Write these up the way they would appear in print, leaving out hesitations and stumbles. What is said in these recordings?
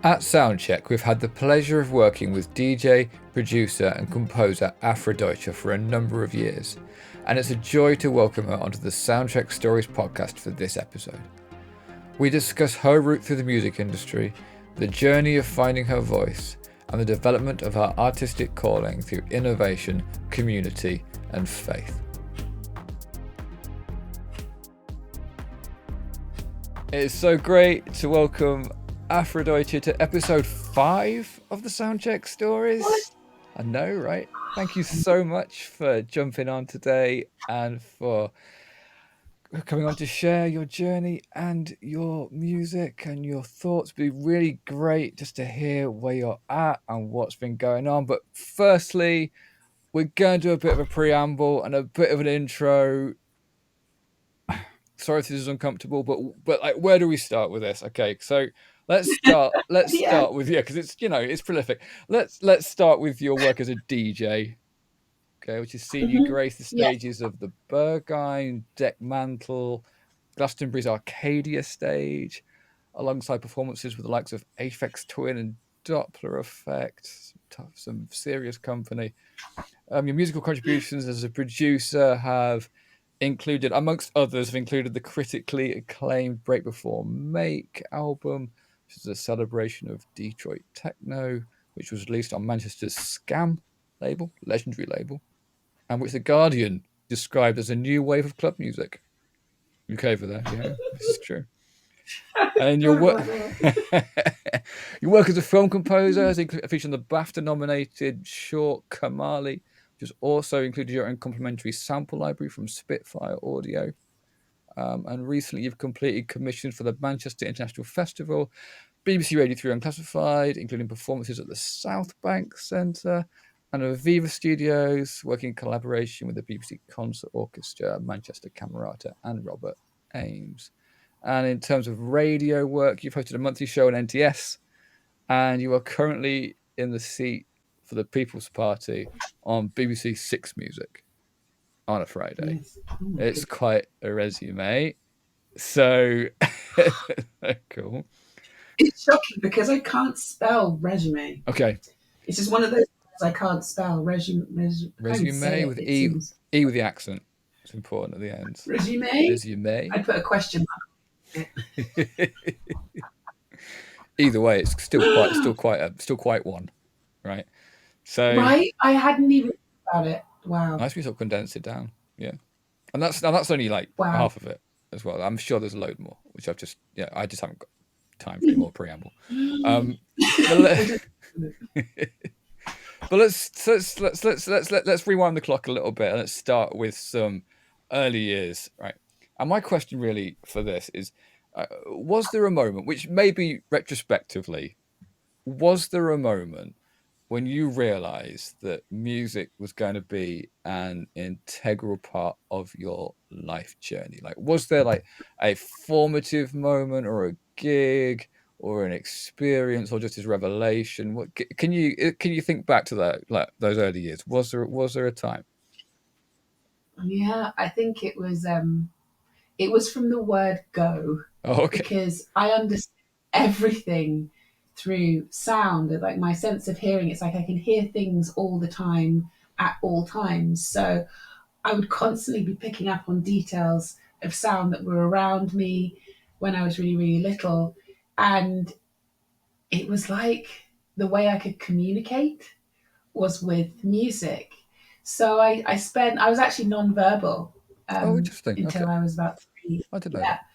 At Soundcheck, we've had the pleasure of working with DJ, producer, and composer Afrodeutsche for a number of years, and it's a joy to welcome her onto the Soundcheck Stories podcast for this episode. We discuss her route through the music industry, the journey of finding her voice, and the development of her artistic calling through innovation, community, and faith. It is so great to welcome Afrodeutsche to episode 5 of the Soundcheck Stories. What? I know, right? Thank you so much for jumping on today and for coming on to share your journey and your music and your thoughts. It'd be really great just to hear where you're at and what's been going on. But firstly, we're going to do a bit of a preamble and a bit of an intro. Sorry if this is uncomfortable, but like, where do we start with this? Okay, so let's start with because it's prolific. Let's start with your work as a DJ. Okay, which has seen you grace the stages of the Berghain, Deckmantel, Glastonbury's Arcadia stage, alongside performances with the likes of Aphex Twin and Doppler Effect. Some serious company. Your musical contributions as a producer have included, amongst others, the critically acclaimed Break Before Make album, which is a celebration of Detroit techno, which was released on Manchester's Scam label, legendary label, and which The Guardian described as a new wave of club music. You okay for that? Yeah, this is true. And your work, your work as a film composer has featured on the BAFTA-nominated short Kamali, which has also included your own complimentary sample library from Spitfire Audio. And recently, you've completed commissions for the Manchester International Festival, BBC Radio 3 Unclassified, including performances at the South Bank Centre, and Aviva Studios, working in collaboration with the BBC Concert Orchestra, Manchester Camerata, and Robert Ames. And in terms of radio work, you've hosted a monthly show on NTS, and you are currently in the seat for the People's Party on BBC Six Music on a Friday. Yes. It's quite a resume. So, cool. It's shocking because I can't spell resume. Okay. It's just one of those words I can't spell. Resume with E with the accent. It's important at the end. Resume. I put a question mark. Either way, it's still quite one, right? So right, I hadn't even thought about it. Wow. Nice we sort of condense it down, yeah. And that's only like half of it as well. I'm sure there's a load more, which I just haven't got time for any more preamble. But let's rewind the clock a little bit and let's start with some early years, right? And my question really for this is, was there a moment, which maybe retrospectively, was there a moment when you realized that music was going to be an integral part of your life journey? Like, was there like a formative moment or a gig or an experience or just his revelation? What can you think back to that, like those early years? Was there a time? Yeah, I think it was from the word go. Oh, okay. Because I understand everything through sound. Like my sense of hearing, it's like I can hear things all the time at all times. So I would constantly be picking up on details of sound that were around me when I was really, really little. And it was like the way I could communicate was with music. So I was actually non-verbal interesting. until I was about 3. I didn't know that.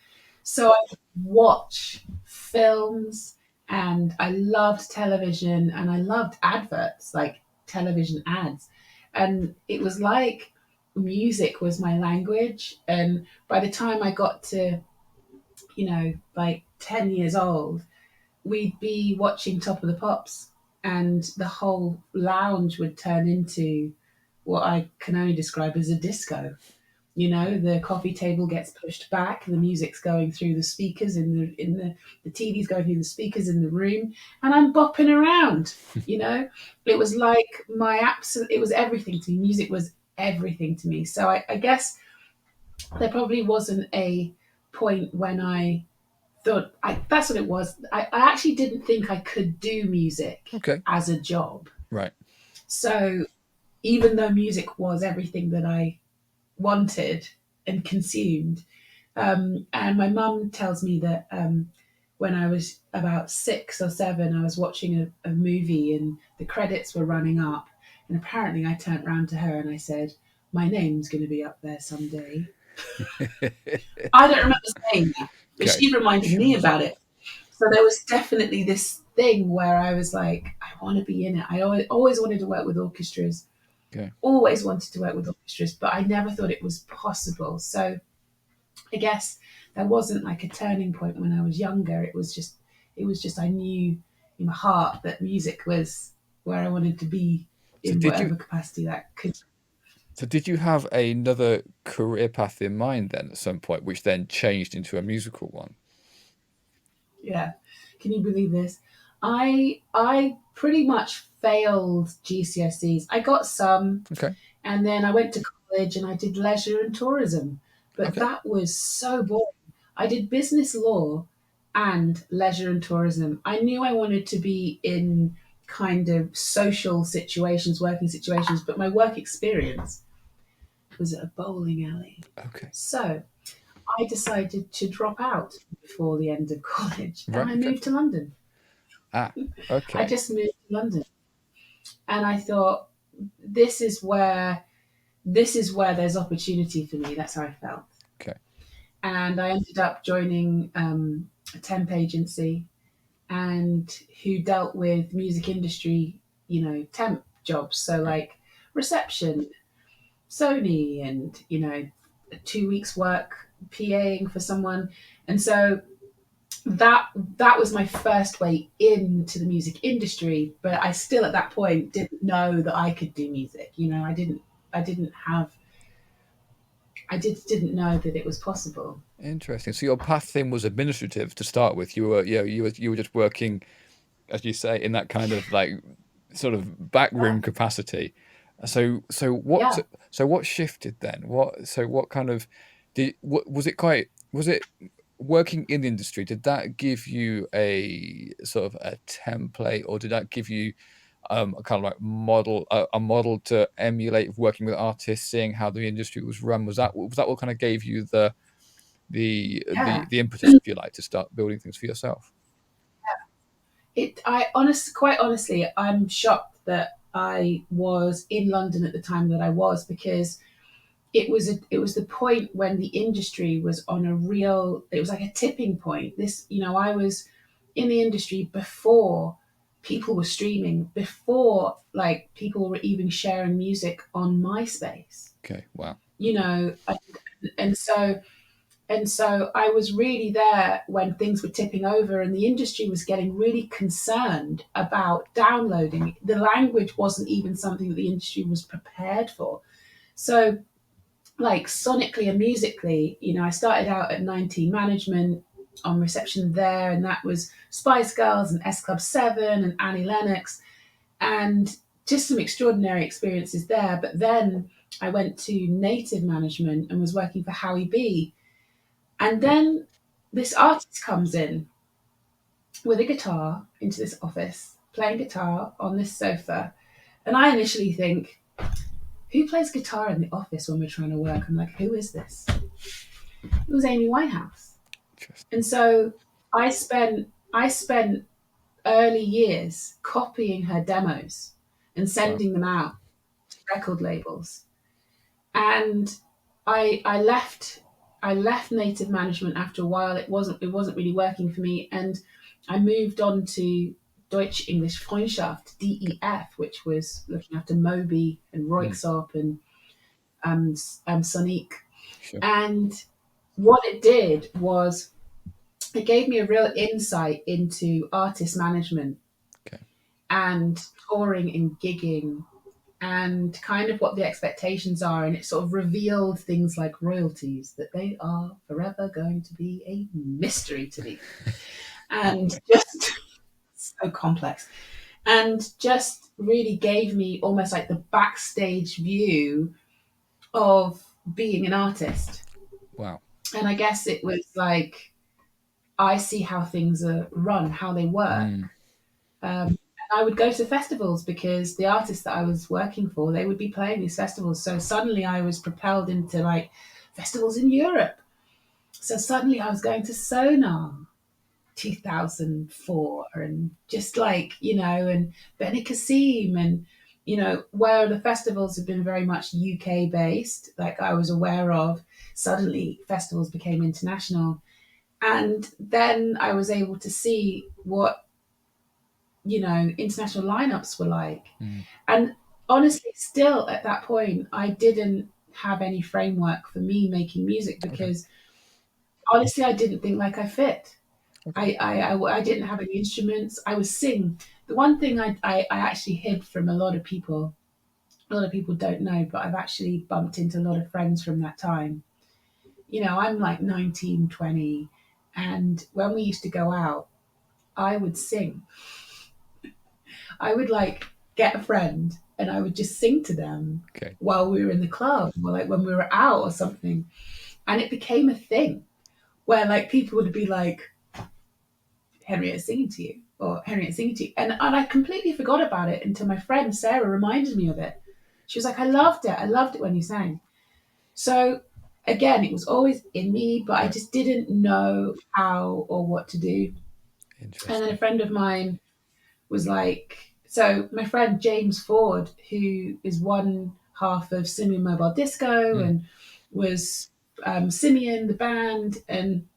So I would watch films and I loved television and I loved adverts, like television ads. And it was like music was my language. And by the time I got to, like 10 years old, we'd be watching Top of the Pops and the whole lounge would turn into what I can only describe as a disco. The coffee table gets pushed back, the music's going through the speakers the TV's going through the speakers in the room, and I'm bopping around. It was like it was everything to me. Music was everything to me. So I guess there probably wasn't a point when I thought that's what it was. I actually didn't think I could do music Okay. as a job. Right. So even though music was everything that I wanted and consumed, and my mum tells me that when I was about 6 or 7, I was watching a movie and the credits were running up. And apparently, I turned round to her and I said, "My name's going to be up there someday." I don't remember saying that, but Okay. she reminded me Sure. about it. So there was definitely this thing where I was like, I want to be in it. I always wanted to work with orchestras, Okay. always wanted to work with orchestras, but I never thought it was possible. So I guess there wasn't like a turning point when I was younger. It was just I knew in my heart that music was where I wanted to be So in did you whatever capacity that could. so did you have another career path in mind then at some point, which then changed into a musical one? Yeah. Can you believe this? I pretty much failed GCSEs. I got some, Okay. and then I went to college and I did leisure and tourism. But Okay. that was so boring. I did business law and leisure and tourism. I knew I wanted to be in kind of social situations, working situations, but my work experience was at a bowling alley. Okay. So I decided to drop out before the end of college and Right. I Okay. moved to London. Ah. I Okay. just moved to London and I thought this is where there's opportunity for me. That's how I felt. Okay. And I ended up joining a temp agency and who dealt with music industry, temp jobs. So Right. like reception, Sony, and 2 weeks work PAing for someone. And so that was my first way into the music industry. But I still at that point didn't know that I could do music. I didn't have I just didn't know that it was possible. Interesting. So your path then was administrative to start with. You were, you were just working, as you say, in that kind of like sort of backroom capacity. So what Yeah, so what shifted then? What kind of what was it quite was it working in the industry? Did that give you a sort of a template, or did that give you a kind of like a model to emulate working with artists, seeing how the industry was run? Was that what kind of gave you yeah. the impetus, if you like, to start building things for yourself? Quite honestly, I'm shocked that I was in London at the time that I was because it was the point when the industry was on a real. It was like a tipping point. I was in the industry before people were streaming, before like people were even sharing music on MySpace. Okay, wow. You know, and so And so I was really there when things were tipping over and the industry was getting really concerned about downloading. The language wasn't even something that the industry was prepared for. So, like sonically and musically, I started out at 19 Management on reception there, and that was Spice Girls and S Club 7 and Annie Lennox, and just some extraordinary experiences there. But then I went to Native Management and was working for Howie B, and Okay. then this artist comes in with a guitar into this office, playing guitar on this sofa. And I initially think, who plays guitar in the office when we're trying to work? I'm like, who is this? It was Amy Winehouse. Interesting. And so I spent early years copying her demos and Wow. sending them out to record labels. And I left native management after a while. It wasn't really working for me, and I moved on to Deutsch English Freundschaft (DEF), which was looking after Moby and Mm, Roixop and Sonique. sure. And what it did was it gave me a real insight into artist management Okay. and touring and gigging and kind of what the expectations are. And it sort of revealed things like royalties, that they are forever going to be a mystery to me. And just so complex. And just really gave me almost like the backstage view of being an artist. Wow. And I guess it was like I see how things are run, how they work. Mm. And I would go to festivals because the artists that I was working for, they would be playing these festivals. So suddenly I was propelled into like festivals in Europe. So suddenly I was going to Sonar 2004 and just like, and Benicassim and, where the festivals have been very much UK based, like I was aware of, suddenly festivals became international. And then I was able to see what, international lineups were like. Mm. And honestly, still at that point, I didn't have any framework for me making music Okay. because honestly, I didn't think like I fit. Okay. I didn't have any instruments. I was sing. The one thing I actually hid from a lot of people don't know, but I've actually bumped into a lot of friends from that time. I'm like 19, 20, and when we used to go out, I would sing. I would like get a friend and I would just sing to them Okay. while we were in the club or like when we were out or something. And it became a thing where like people would be like, Henrietta singing to you or Henrietta singing to you. And I completely forgot about it until my friend Sarah reminded me of it. She was like, I loved it. I loved it when you sang. So again, it was always in me, but I Right. just didn't know how or what to do. And then a Interesting. friend of mine was like, so my friend James Ford, who is one half of Simeon Mobile Disco Mm. and was Simeon, the band. And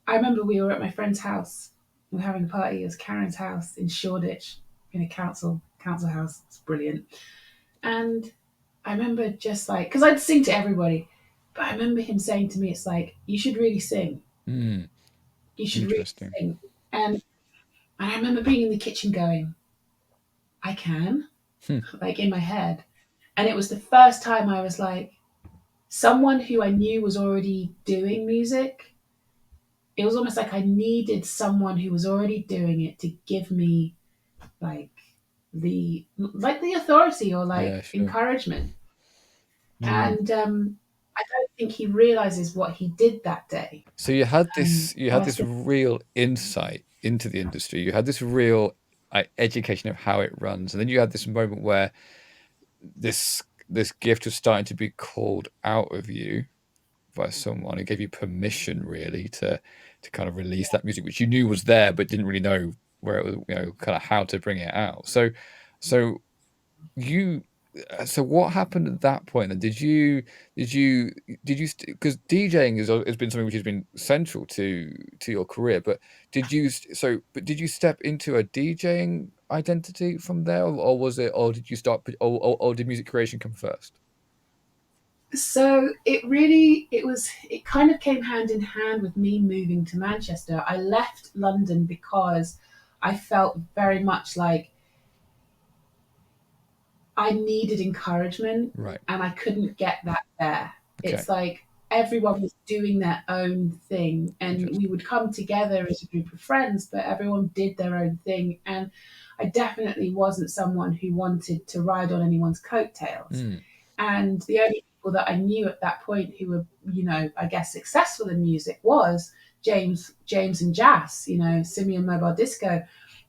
I remember we were at my friend's house. We were having a party. It was Karen's house in Shoreditch in a council house. It's brilliant. And I remember just like, because I'd sing to everybody, but I remember him saying to me, it's like, you should really sing. Mm. You should really Interesting. sing. And I remember being in the kitchen going, I can, Hmm. like in my head. And it was the first time I was like, someone who I knew was already doing music. It was almost like I needed someone who was already doing it to give me like the authority or Yeah, like sure. encouragement. Mm. And I don't think he realizes what he did that day. So you had this Honestly, real insight into the industry. You had this real education of how it runs, and then you had this moment where this gift was starting to be called out of you by someone who gave you permission, really, to kind of release that music, which you knew was there, but didn't really know where it was, kind of how to bring it out. So you so what happened at that point then? Did you because DJing has been something which has been central to your career, but did you step into a DJing identity from there, or was it, or did you start, or did music creation come first? so it kind of came hand in hand with me moving to Manchester. I left London because I felt very much like I needed encouragement Right. and I couldn't get that there. Okay. It's like everyone was doing their own thing and we Interesting. would come together as a group of friends, but everyone did their own thing. And I definitely wasn't someone who wanted to ride on anyone's coattails. Mm. And the only people that I knew at that point who were, I guess successful in music was James and Jazz, Simeon Mobile Disco.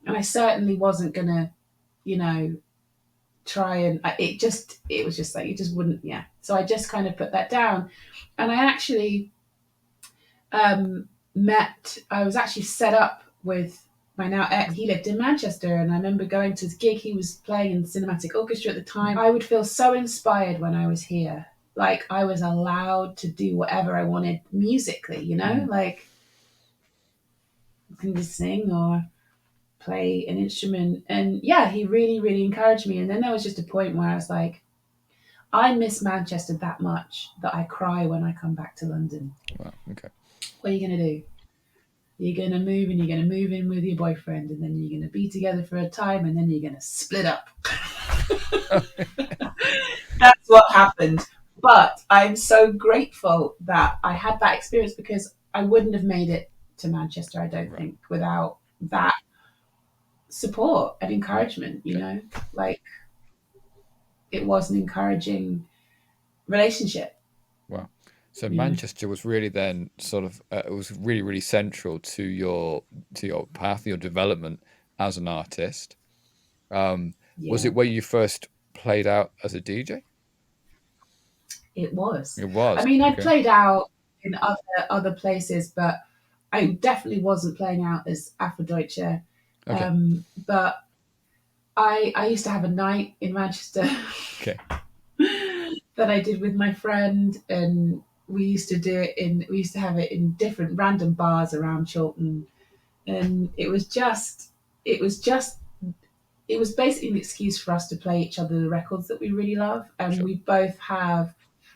And I certainly wasn't gonna, you know, try and it was just like it just wouldn't, yeah, so I just kind of put that down. And I actually met I was actually set up with my now ex. He lived in Manchester and I remember going to his gig. He was playing in the cinematic orchestra at the time. I would feel so inspired when I was here, like I was allowed to do whatever I wanted musically, Mm. like I can just sing or play an instrument. And yeah, he really really encouraged me. And then there was just a point where I was like, I miss Manchester that much that I cry when I come back to London. Wow. Okay. What are you going to do? You're going to move and you're going to move in with your boyfriend and then you're going to be together for a time and then you're going to split up. That's what happened. But I'm so grateful that I had that experience because I wouldn't have made it to Manchester, I don't Right. think, without that support and Right. encouragement, Okay. like it was an encouraging relationship. Wow. So Yeah, Manchester was really then sort of it was really really central to your path, your development as an artist. Was yeah, it where you first played out as a DJ? it was. It I was. mean, I'd Okay. played out in other places, but I definitely wasn't playing out as Afrodeutsche. Okay. But I used to have a night in Manchester Okay. that I did with my friend, and we used to have it in different random bars around Chiltern, and it was just it was basically an excuse for us to play each other the records that we really love, and Sure. we both have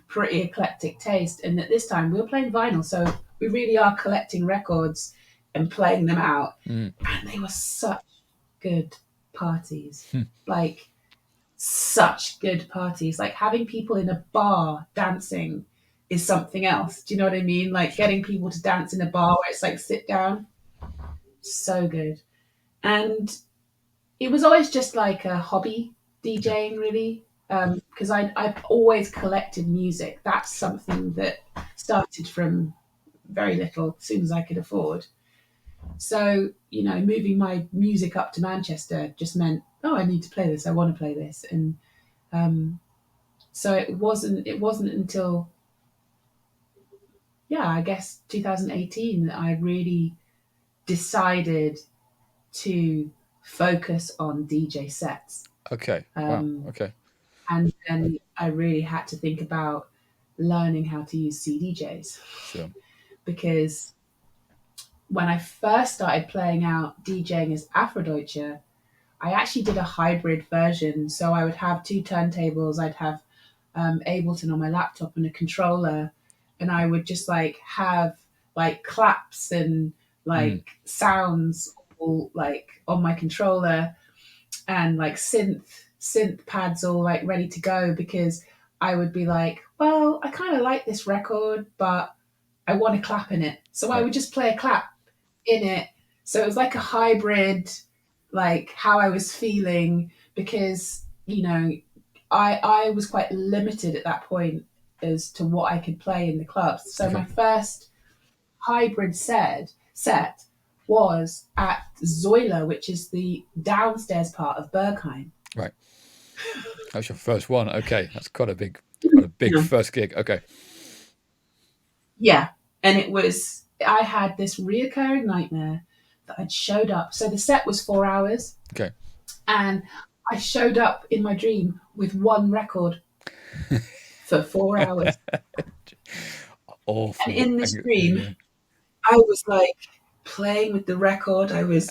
pretty eclectic taste. And at this time, we were playing vinyl, so we really are collecting records and playing them out. Mm. And they were such good parties, Hmm. like such good parties. Like having people in a bar dancing is something else. Do you know what I mean? Like Sure. getting people to dance in a bar where it's like sit down, so good. And it was always just like a hobby Okay. DJing, really, because I've always collected music. That's Sure. something that started from very little, as soon as I could afford. So moving my music up to Manchester just meant, oh, I need to play this. I want to play this, and um, so it wasn't until, yeah, I guess 2018 that I really decided to focus on DJ sets. Okay. Wow. Um, Okay. And then I really had to think about learning how to use CDJs, Sure. because when I first started playing out DJing as Afrodeutsche, I actually did a hybrid version. So I would have two turntables, I'd have Ableton on my laptop and a controller, and I would just like have like claps and Mm. like sounds all like on my controller, and like synth pads all like ready to go, because I would be like, well, I kind of like this record, but I want a clap in it. So I Right. would just play a clap in it. So it was like a hybrid, like how I was feeling, because I was quite limited at that point as to what I could play in the clubs. So Okay. my first hybrid set was at Zoila, which is the downstairs part of Berghain. Right. That was your first one. Okay. That's quite a big Yeah. first gig. Okay. Yeah. And I had this reoccurring nightmare that I'd showed up. So the set was 4 hours, Okay. and I showed up in my dream with one record for 4 hours. And Awful. in this dream, Yeah. I was like playing with the record. I was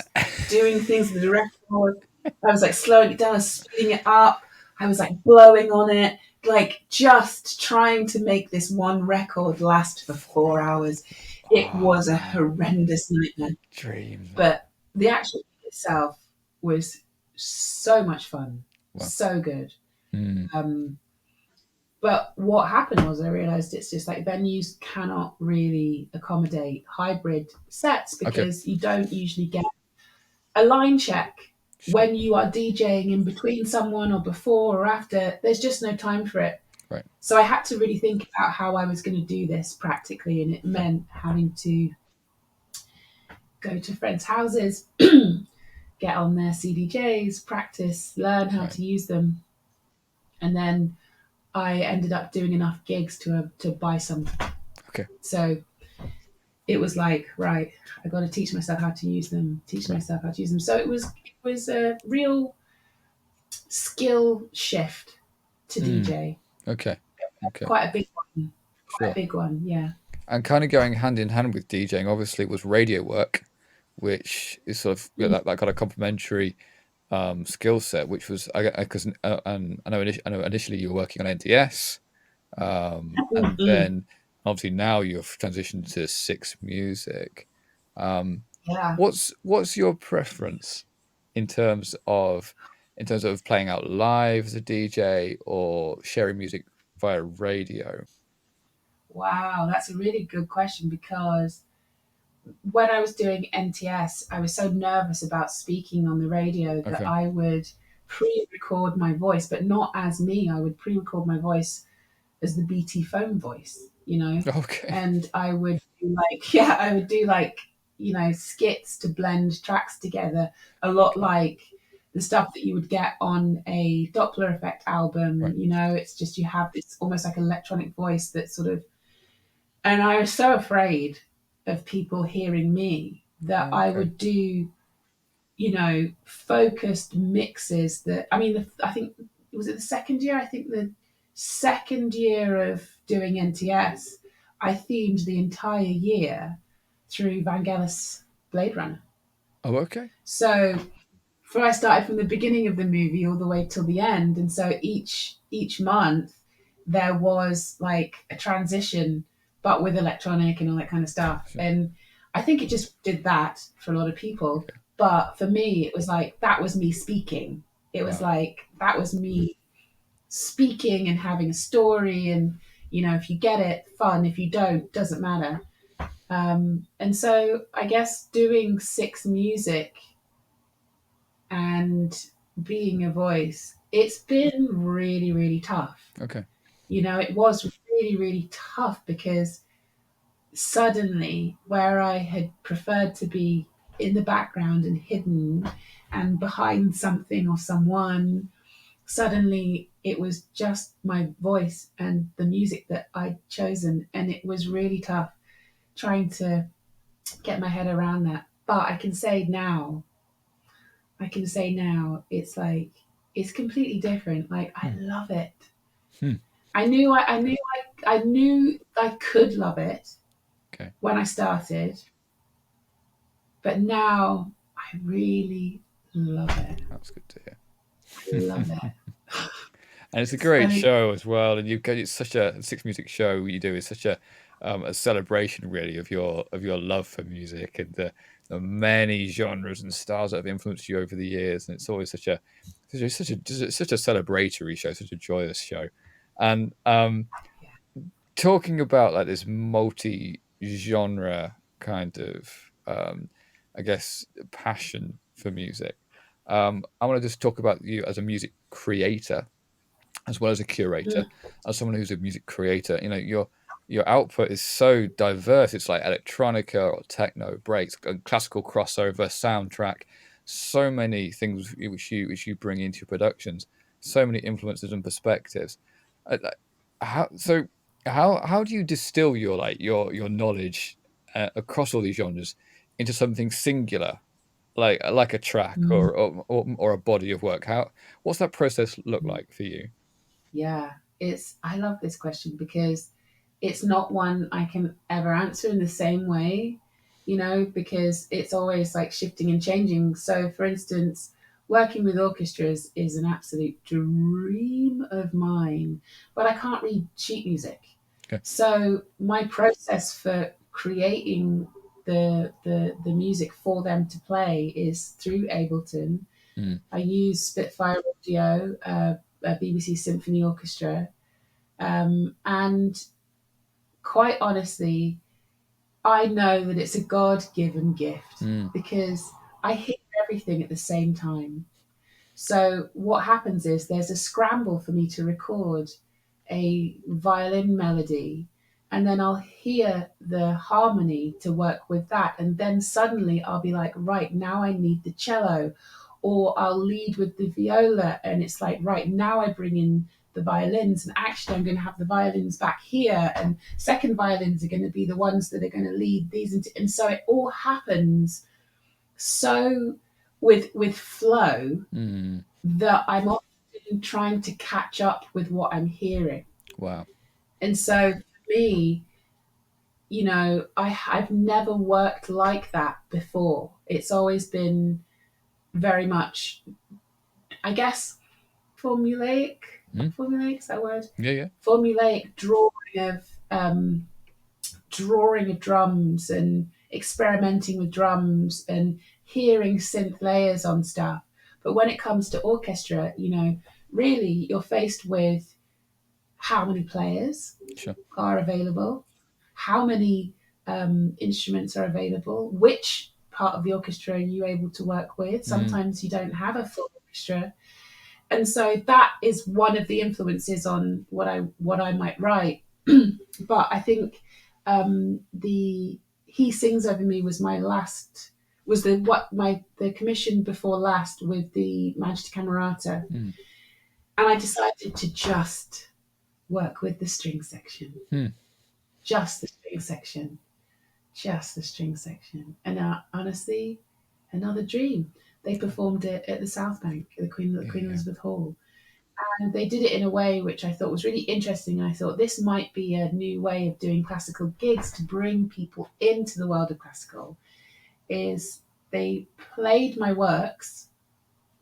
doing things with the record. I was like slowing it down, speeding it up. I was like blowing on it, like just trying to make this one record last for 4 hours. It Oh was a man. horrendous nightmare, Dreams, man. but the actual gig itself was so much fun, Wow. so good. Mm. Um, but what happened was I realized it's just like venues cannot really accommodate hybrid sets, Okay. because you don't usually get a line check Sure. when you are DJing in between someone or before or after. There's just no time for it. Right. So I had to really think about how I was going to do this practically, and it Okay. meant having to go to friends' houses, get on their CDJs, practice, learn how Right. to use them, and then I ended up doing enough gigs to buy some. Okay. So it was like, right, I got to teach myself how to use them, teach Right. myself how to use them. So it was a real skill shift to Mm. DJ. Okay. Okay. Quite a big one. Quite a Sure. big one. Yeah. And kind of going hand in hand with DJing, obviously, was radio work, which is sort of Mm, that kind of complementary skill set, which was because and I know initially you were working on NTS, mm, and mm. then obviously now you've transitioned to Six Music. Um, Yeah. what's your preference in terms of playing out live as a DJ or sharing music via radio? Wow, that's a really good question, because when I was doing NTS, I was so nervous about speaking on the radio that Okay. I would pre-record my voice, but not as me. I would pre-record my voice as the BT phone voice. you know, Okay. and I would do like, yeah, I would do like, skits to blend tracks together, a lot Okay. like the stuff that you would get on a Doppler effect album. Right. It's just you have this almost like electronic voice that sort of, and I was so afraid of people hearing me that I Okay. would do, focused mixes that, I mean, I think, was it the second year? I think the second year of doing NTS, I themed the entire year through Vangelis Blade Runner. Oh, okay. So for I started from the beginning of the movie all the way till the end, and so each month there was like a transition, but with electronic and all that kind of stuff. Sure. And I think it just did that for a lot of people. Okay. But for me, it was like that was me speaking. It was Wow. like that was me speaking and having a story. And if you get it, fun. If you don't, doesn't matter. And so I guess doing six music and being a voice, it's been really, really tough. Okay. It was really, really tough because suddenly, where I had preferred to be in the background and hidden and behind something or someone, suddenly it was just my voice and the music that I'd chosen. And it was really tough trying to get my head around that. But I can say now, it's like it's completely different. Like I Hmm. love it. Hmm. I knew I could love it Okay. when I started, but now I really love it. That's good to I love hear. it. And it's a great So show as well. And it's such a six music show you do. It's such a celebration really of your love for music and the many genres and styles that have influenced you over the years. And it's always such a celebratory show, such a joyous show. And yeah. talking about like this multi-genre kind of I guess passion for music. I want to just talk about you as a music creator as well as a curator, Mm, as someone who's a music creator. Your output is so diverse. It's like electronica or techno, breaks, classical crossover, soundtrack, so many things which you bring into your productions, so many influences and perspectives. Like, how so? How do you distill your knowledge across all these genres into something singular, like a track mm. or a body of work? What's that process look Mm. like for you? Yeah, I love this question because it's not one I can ever answer in the same way, because it's always like shifting and changing. So, for instance, working with orchestras is an absolute dream of mine, but I can't read sheet music. Okay. So, my process for creating the music for them to play is through Ableton. Mm, I use Spitfire Audio, a BBC Symphony Orchestra, and quite honestly, I know that it's a God given gift mm, because I hear everything at the same time. So, what happens is there's a scramble for me to record a violin melody, and then I'll hear the harmony to work with that. And then suddenly I'll be like, right, now I need the cello, or I'll lead with the viola, and it's like, right, now I bring in the violins, and actually I'm going to have the violins back here, and second violins are going to be the ones that are going to lead these into, and so it all happens so with flow mm. that I'm often trying to catch up with what I'm hearing. Wow. And so for me, I've never worked like that before. It's always been very much, I guess, formulaic. Mm. Formulaic, is that a word? Yeah, yeah. Formulaic drawing of drums and experimenting with drums and hearing synth layers on stuff. But when it comes to orchestra, really you're faced with how many players Sure. are available, how many instruments are available, which part of the orchestra are you able to work with. Mm, Sometimes you don't have a full orchestra. And so that is one of the influences on what I might write. But I think the He Sings Over Me was my last, was the commission before last with the Magic Camerata, Mm. and I decided to just work with the string section, Mm. just the string section, just the string section, and honestly, another dream. They performed it at the South Bank, the Yeah, Queen yeah. Elizabeth Hall, and they did it in a way which I thought was really interesting. And I thought this might be a new way of doing classical gigs to bring people into the world of classical. Is they played my works,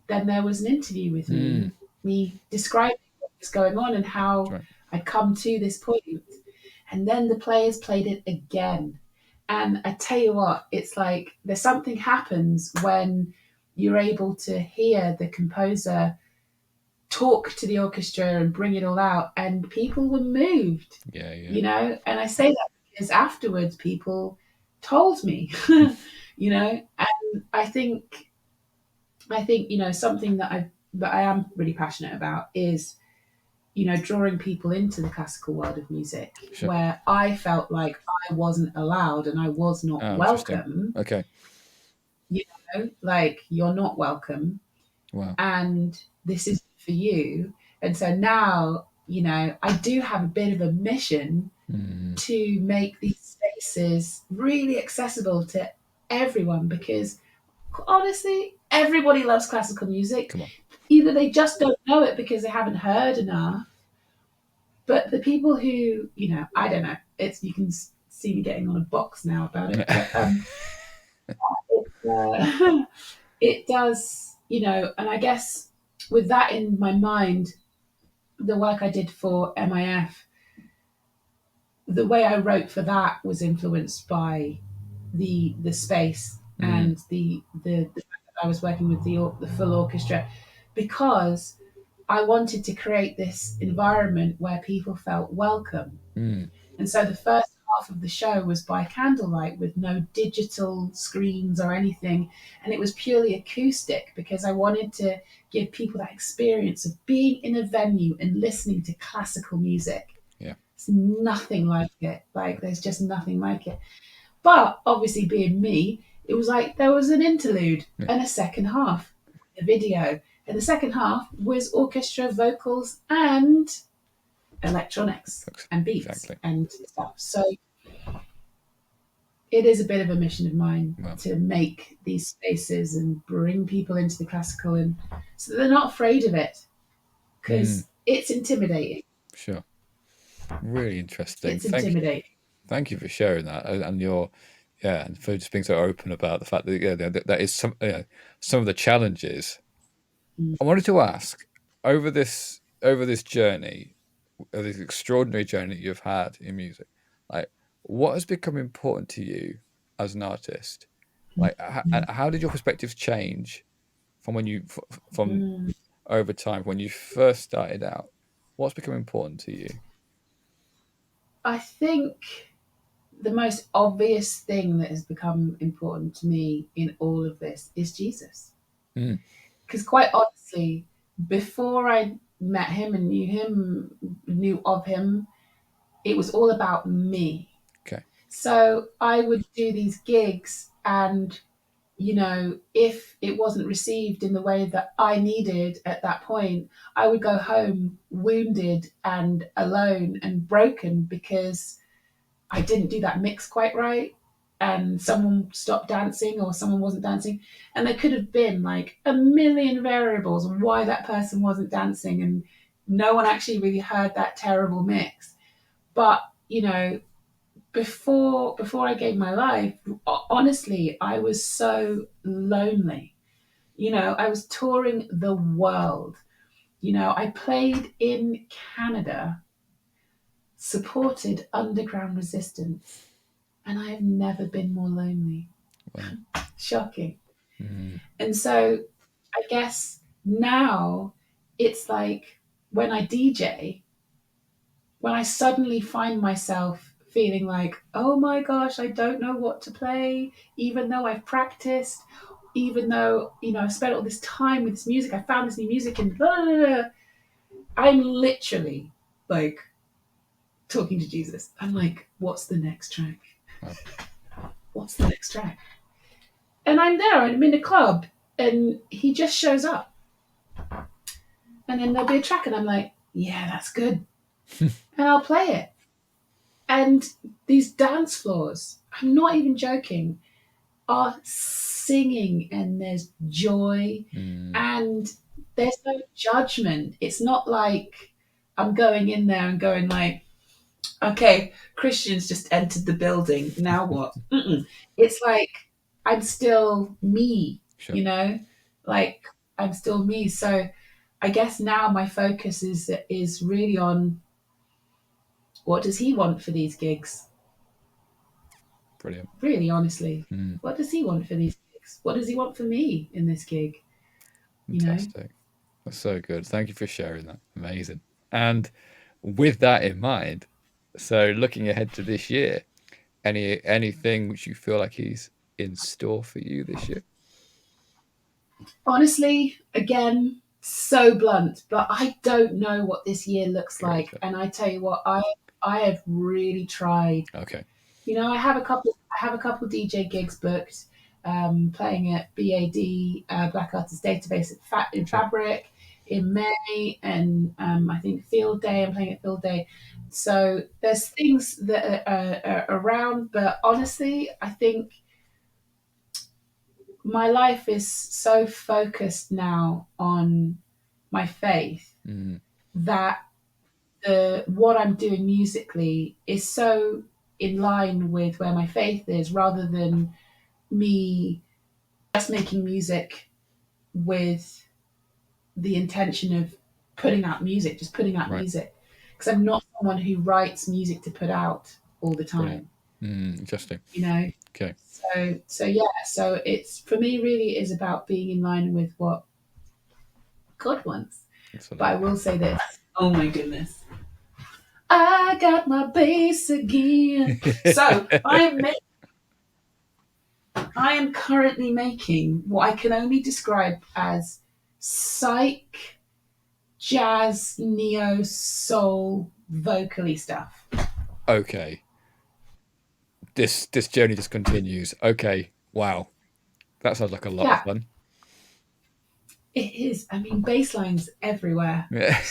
then there was an interview with Mm. me describing what was going on and That's how right. I'd come to this point, and then the players played it again. And I tell you what, it's like there's something happens when you're able to hear the composer talk to the orchestra and bring it all out, and people were moved, Yeah, yeah. you know. And I say that because afterwards people told me, you know. And I think something that I am really passionate about is drawing people into the classical world of music, Sure. where I felt like I wasn't allowed and I was not Oh, interesting. welcome. Okay. Like, you're not welcome, Wow. and this is for you. And so now, I do have a bit of a mission Mm. to make these spaces really accessible to everyone, because honestly, everybody loves classical music. Come on. Either they just don't know it because they haven't heard enough, but the people who, I don't know, it's you can see me getting on a box now about it, but it does, and I guess with that in my mind, the work I did for MIF, the way I wrote for that was influenced by the space Mm. and the fact that I was working with the full orchestra, because I wanted to create this environment where people felt welcome. Mm. And so the first half of the show was by candlelight with no digital screens or anything. And it was purely acoustic because I wanted to give people that experience of being in a venue and listening to classical music. Yeah. It's nothing like it. Like, there's just nothing like it. But obviously, being me, it was like there was an interlude Yeah. and a second half, the video. And the second half was orchestra, vocals, and electronics and beats Exactly. and stuff. So it is a bit of a mission of mine Well. to make these spaces and bring people into the classical, and so they're not afraid of it, Mm. because it's intimidating. Sure. Really interesting. It's Thank you. intimidating. Thank you for sharing that, and your, yeah, and for just being so open about the fact that, yeah, that is some of the challenges. Mm. I wanted to ask, over this journey, this extraordinary journey you've had in music, like, what has become important to you as an artist? Like, how did your perspectives change from from Mm. over time when you first started out? What's become important to you? I think the most obvious thing that has become important to me in all of this is Jesus. Mm. Because quite honestly, before I met him and knew of him, it was all about me. Okay. So I would do these gigs, and if it wasn't received in the way that I needed at that point, I would go home wounded and alone and broken because I didn't do that mix quite right, and someone stopped dancing or someone wasn't dancing. And there could have been like a million variables on why that person wasn't dancing, and no one actually really heard that terrible mix. But, before I gave my life, honestly, I was so lonely. I was touring the world. I played in Canada, supported underground resistance, and I have never been more lonely. Well. Shocking. Mm. And so I guess now it's like when I DJ, when I suddenly find myself feeling like, oh my gosh, I don't know what to play, even though I've practiced, even though, I've spent all this time with this music, I found this new music, and blah, blah, blah. I'm literally like talking to Jesus. I'm like, what's the next track? Wow. What's the next track? And I'm there, I'm in a club, and he just shows up. And then there'll be a track, and I'm like, yeah, that's good. And I'll play it. And these dance floors, I'm not even joking, are singing, and there's joy, Mm, and there's no judgment. It's not like I'm going in there and going like, okay, Christians just entered the building. Now what? Mm-mm. It's like I'm still me, sure. you know, like I'm still me. So I guess now my focus is really on what does he want for these gigs? Brilliant. Really, honestly, Mm, what does he want for these gigs? What does he want for me in this gig? You know, fantastic. That's so good. Thank you for sharing that. Amazing. And with that in mind, so looking ahead to this year, anything which you feel like he's in store for you this year? honestly, again, so blunt, but I don't know what this year looks like. Gotcha. And I tell you what, I have really tried. Okay. You know, I have a couple DJ gigs booked, playing at BAD, Black Artist Database in Sure. Fabric in May, and I think Field Day. I'm playing at Field Day. So there's things that are around, but honestly, I think my life is so focused now on my faith Mm, that what I'm doing musically is so in line with where my faith is, rather than me just making music with the intention of putting out music, just putting out right. music. Because I'm not someone who writes music to put out all the Brilliant. time, Interesting. you know. Okay. So yeah, so it's for me really is about being in line with what God wants. But I Absolutely. will say this. Oh my goodness. I got my bass again. So I am currently making what I can only describe as psych, jazz, neo, soul, vocally stuff. Okay. This journey just continues. Okay. Wow. That sounds like a lot of Yeah, fun. it is. I mean, bass lines everywhere. Yeah.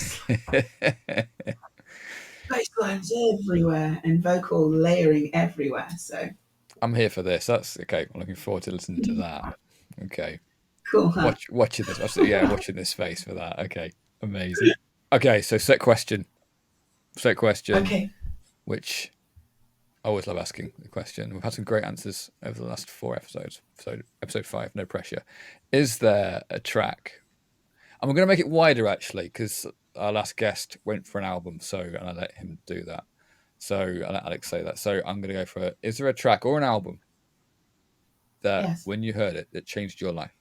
Bass lines everywhere and vocal layering everywhere. So I'm here for this. That's okay. I'm looking forward to listening to that. Okay. cool, huh? Watching this. Yeah, watching this space for that. Okay. Amazing. Okay, so set question. Set question, Okay. which I always love asking the question. We've had some great answers over the last 4 episodes. So episode 5, no pressure. Is there a track? And we're going to make it wider actually, because our last guest went for an album. So, and I let him do that. So I let Alex say that. So I'm going to go for is there a track or an album that Yes. when you heard it, that changed your life?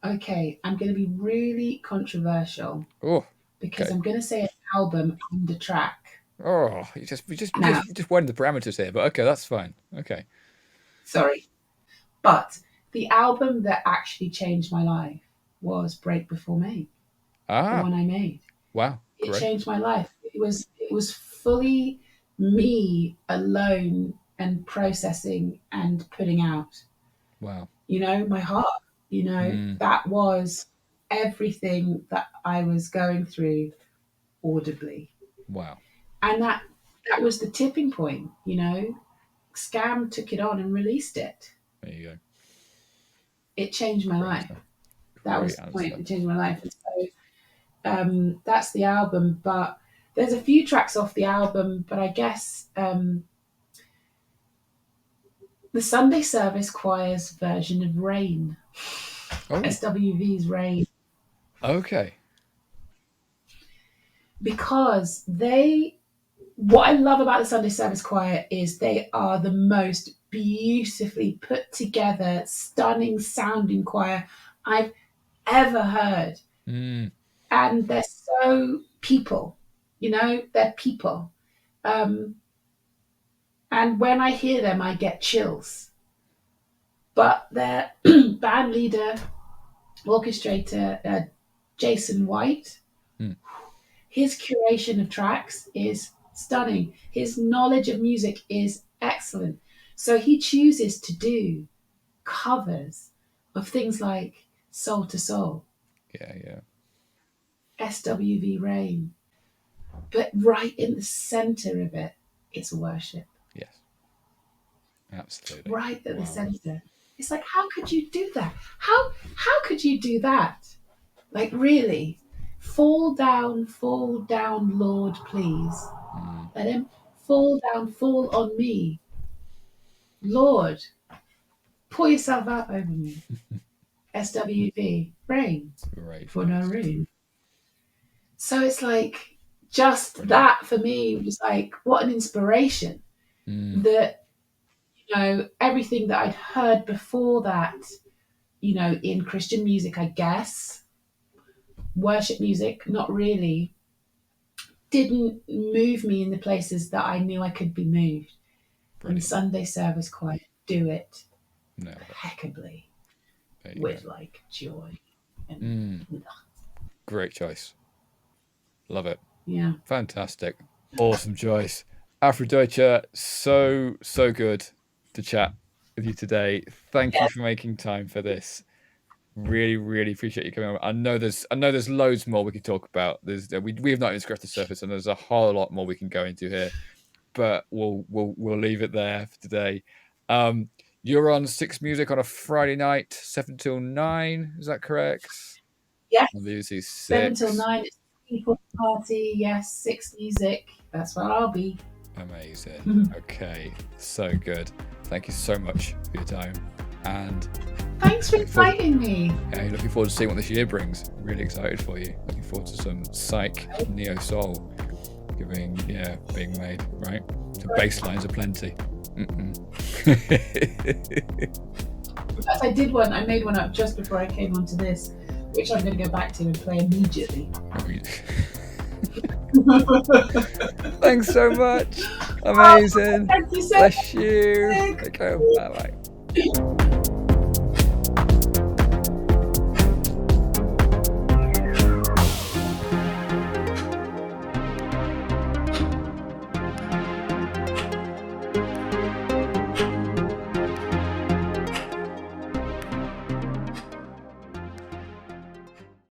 Okay. I'm going to be really controversial Oh, because okay. I'm going to say an album and a track. Oh, you just we just we Now, just we just widened the parameters here, but okay, that's fine. Okay. sorry. But the album that actually changed my life was Break Before May, the Ah, one I made. wow, It great. changed my life. It was fully me alone and processing and putting out. Wow. My heart. Mm, That was everything that I was going through audibly. wow. And that was. The tipping point. Scam took it on and released it. There you go. It changed my Great life. answer. That Great was the point. answer. It changed my life. And so that's the album. But there's a few tracks off the album. But I guess the Sunday Service Choir's version of Rain, Oh, SWV's Rain, okay. because what I love about the Sunday Service Choir is they are the most beautifully put together, stunning sounding choir I've ever heard. Mm, And they're so they're people. Um, and when I hear them, I get chills. But their band leader, orchestrator, Jason White, mm, His curation of tracks is stunning. His knowledge of music is excellent. So he chooses to do covers of things like Soul to Soul, Yeah, yeah. SWV Rain, but right in the center of it, it's worship. Yes. Absolutely. Right at the Wow. center. It's like, how could you do that? How could you do that? Like, really? Fall down, Lord, please. Mm, Let him fall down, fall on me. Lord, pour yourself out over me. SWV, rain great for no choice. rain. So it's like, just that for me was like, what an inspiration Mm, that, everything that I'd heard before that, in Christian music, I guess, worship music, not really, didn't move me in the places that I knew I could be moved. And brilliant. Sunday service choir do it Nailed it. impeccably There you go. with like joy and Mm, great choice. Love it. yeah. Fantastic. Awesome choice. Afrodeutsche, so good to chat with you today. Thank you for making time for this. Really, really appreciate you coming on. I know there's loads more we could talk about. We have not even scratched the surface, and there's a whole lot more we can go into here. But we'll leave it there for today. Um, you're on Six Music on a Friday night, 7 till 9. Is that correct? Yes, On BBC 7 till Six. 9, it's people party. Yes, six music. That's where I'll be. Amazing. Okay, so good. Thank you so much for your time, and Thanks for looking forward, inviting me. looking forward to seeing what this year brings. Really excited for you. Looking forward to some psych neo soul being made. Right, the bass lines are plenty. In fact, I made one up just before I came onto this, which I'm going to go back to and play immediately. Thanks so much. Amazing. Thank you so Bless you. much. Take care. Bye bye.